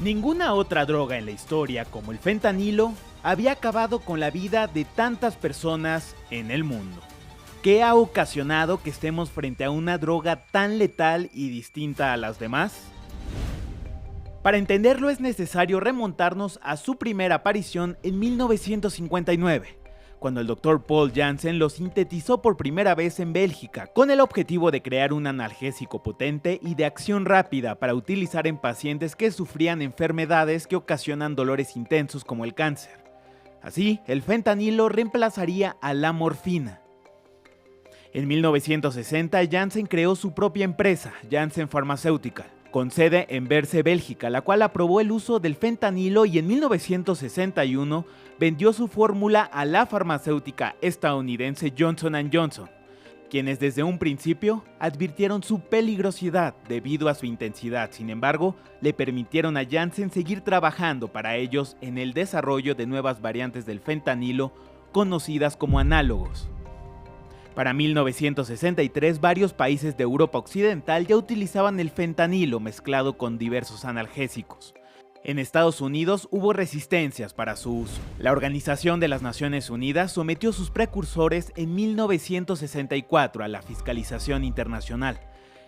Ninguna otra droga en la historia, como el fentanilo, había acabado con la vida de tantas personas en el mundo. ¿Qué ha ocasionado que estemos frente a una droga tan letal y distinta a las demás? Para entenderlo es necesario remontarnos a su primera aparición en 1959, cuando el Dr. Paul Janssen lo sintetizó por primera vez en Bélgica, con el objetivo de crear un analgésico potente y de acción rápida para utilizar en pacientes que sufrían enfermedades que ocasionan dolores intensos como el cáncer. Así, el fentanilo reemplazaría a la morfina. En 1960, Janssen creó su propia empresa, Janssen Pharmaceutical, con sede en Berce, Bélgica, la cual aprobó el uso del fentanilo y en 1961 vendió su fórmula a la farmacéutica estadounidense Johnson & Johnson, quienes desde un principio advirtieron su peligrosidad debido a su intensidad. Sin embargo, le permitieron a Janssen seguir trabajando para ellos en el desarrollo de nuevas variantes del fentanilo conocidas como análogos. Para 1963, varios países de Europa Occidental ya utilizaban el fentanilo mezclado con diversos analgésicos. En Estados Unidos hubo resistencias para su uso. La Organización de las Naciones Unidas sometió sus precursores en 1964 a la fiscalización internacional,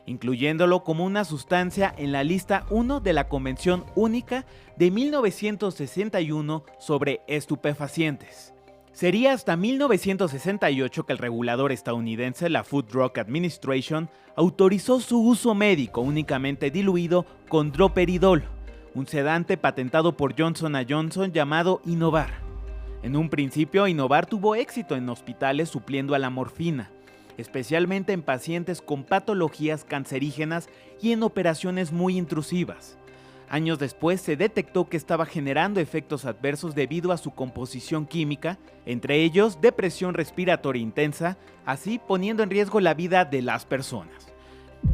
incluyéndolo como una sustancia en la lista 1 de la Convención Única de 1961 sobre estupefacientes. Sería hasta 1968 que el regulador estadounidense, la Food Drug Administration, autorizó su uso médico únicamente diluido con droperidol, un sedante patentado por Johnson & Johnson llamado Inovar. En un principio, Inovar tuvo éxito en hospitales supliendo a la morfina, especialmente en pacientes con patologías cancerígenas y en operaciones muy intrusivas. Años después se detectó que estaba generando efectos adversos debido a su composición química, entre ellos depresión respiratoria intensa, así poniendo en riesgo la vida de las personas.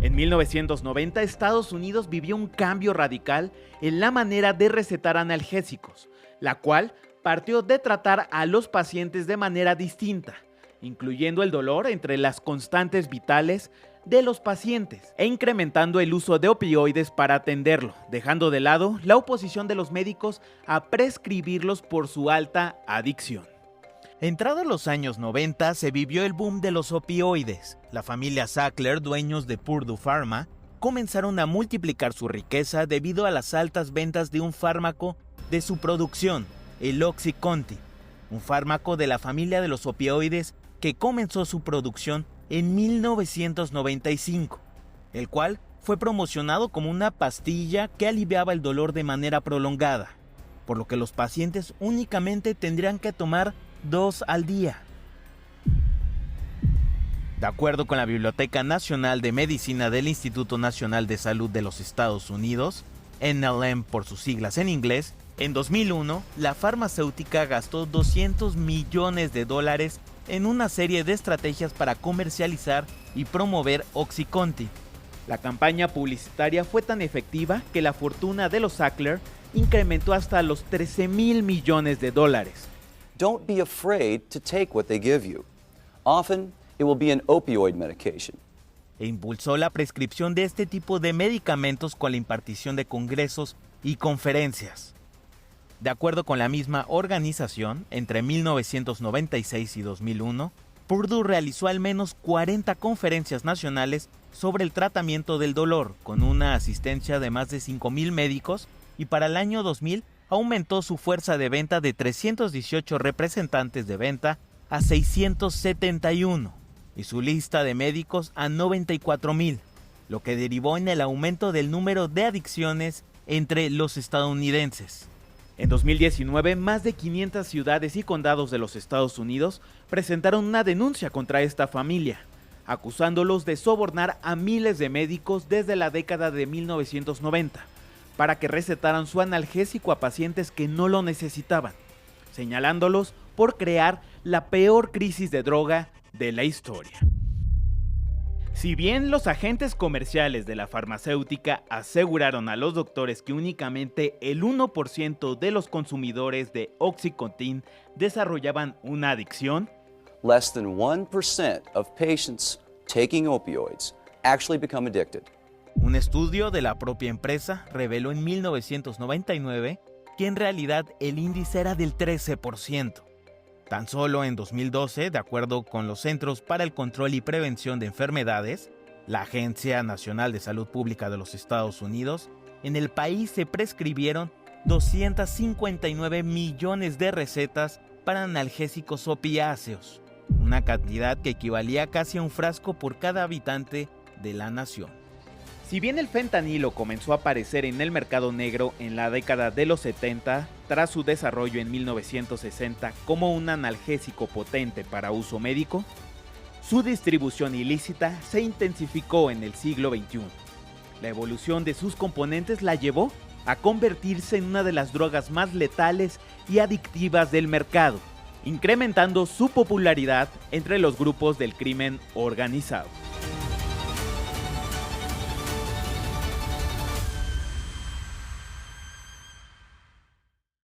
En 1990, Estados Unidos vivió un cambio radical en la manera de recetar analgésicos, la cual partió de tratar a los pacientes de manera distinta, incluyendo el dolor entre las constantes vitales de los pacientes e incrementando el uso de opioides para atenderlo, dejando de lado la oposición de los médicos a prescribirlos por su alta adicción. Entrados los años 90 se vivió el boom de los opioides. La familia Sackler, dueños de Purdue Pharma, comenzaron a multiplicar su riqueza debido a las altas ventas de un fármaco de su producción, el OxyContin, un fármaco de la familia de los opioides que comenzó su producción en 1995, el cual fue promocionado como una pastilla que aliviaba el dolor de manera prolongada, por lo que los pacientes únicamente tendrían que tomar 2 al día. De acuerdo con la Biblioteca Nacional de Medicina del Instituto Nacional de Salud de los Estados Unidos, NLM por sus siglas en inglés, en 2001 la farmacéutica gastó $200 millones en una serie de estrategias para comercializar y promover OxyContin. La campaña publicitaria fue tan efectiva que la fortuna de los Sackler incrementó hasta los $13,000 millones. Don't be afraid to take what they give you. Often, it will be an opioid medication. E impulsó la prescripción de este tipo de medicamentos con la impartición de congresos y conferencias. De acuerdo con la misma organización, entre 1996 y 2001, Purdue realizó al menos 40 conferencias nacionales sobre el tratamiento del dolor, con una asistencia de más de 5,000 médicos, y para el año 2000 aumentó su fuerza de venta de 318 representantes de venta a 671, y su lista de médicos a 94,000, lo que derivó en el aumento del número de adicciones entre los estadounidenses. En 2019, más de 500 ciudades y condados de los Estados Unidos presentaron una denuncia contra esta familia, acusándolos de sobornar a miles de médicos desde la década de 1990 para que recetaran su analgésico a pacientes que no lo necesitaban, señalándolos por crear la peor crisis de droga de la historia. Si bien los agentes comerciales de la farmacéutica aseguraron a los doctores que únicamente el 1% de los consumidores de OxyContin desarrollaban una adicción, Less than 1% of patients taking opioids actually become addicted. Un estudio de la propia empresa reveló en 1999 que en realidad el índice era del 13%. Tan solo en 2012, de acuerdo con los Centros para el Control y Prevención de Enfermedades, la Agencia Nacional de Salud Pública de los Estados Unidos, en el país se prescribieron 259 millones de recetas para analgésicos opiáceos, una cantidad que equivalía casi a un frasco por cada habitante de la nación. Si bien el fentanilo comenzó a aparecer en el mercado negro en la década de los 70, tras su desarrollo en 1960 como un analgésico potente para uso médico, su distribución ilícita se intensificó en el siglo XXI. La evolución de sus componentes la llevó a convertirse en una de las drogas más letales y adictivas del mercado, incrementando su popularidad entre los grupos del crimen organizado.